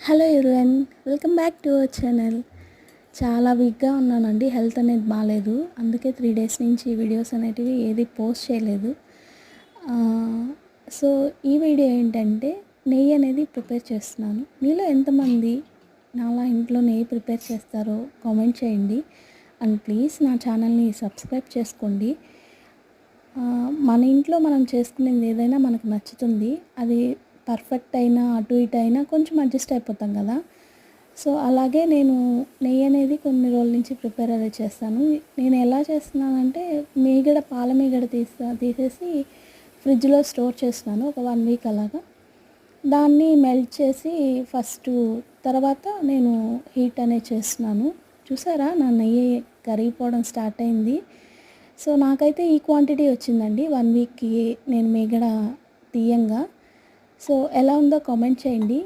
Hello everyone, welcome back to our channel. చాలా వీక్గా ఉన్నానండి. హెల్త్ అనేది బాగాలేదు. అందుకే 3 డేస్ నుంచి వీడియోస్ అనేటివి ఏది పోస్ట్ చేయలేదు. సో ఈ వీడియో ఏంటంటే నెయ్యి అనేది ప్రిపేర్ చేస్తున్నాను. మీలో ఎంతమంది నాలా ఇంట్లో నెయ్యి ప్రిపేర్ చేస్తారో కామెంట్ చేయండి. అండ్ ప్లీజ్ నా ఛానల్ని సబ్స్క్రైబ్ చేసుకోండి. మన ఇంట్లో మనం చేసుకునేది ఏదైనా మనకు నచ్చుతుంది. అది పర్ఫెక్ట్ అయినా అటు ఇటు అయినా కొంచెం అడ్జస్ట్ అయిపోతాం కదా. సో అలాగే నేను నెయ్యి అనేది కొన్ని రోజుల నుంచి ప్రిపేర్ అనేది చేస్తాను. నేను ఎలా చేస్తున్నానంటే పాల మీగడ తీసేసి ఫ్రిడ్జ్లో స్టోర్ చేస్తున్నాను ఒక 1 వీక్ అలాగా. దాన్ని మెల్ట్ చేసి తర్వాత నేను హీట్ అనేది చేస్తున్నాను. చూసారా, నా నెయ్యి కరిగిపోవడం స్టార్ట్ అయింది. సో నాకైతే ఈ క్వాంటిటీ వచ్చిందండి 1 వీక్కి నేను మీగడ తీయంగా. సో ఎలా ఉందో కామెంట్ చేయండి.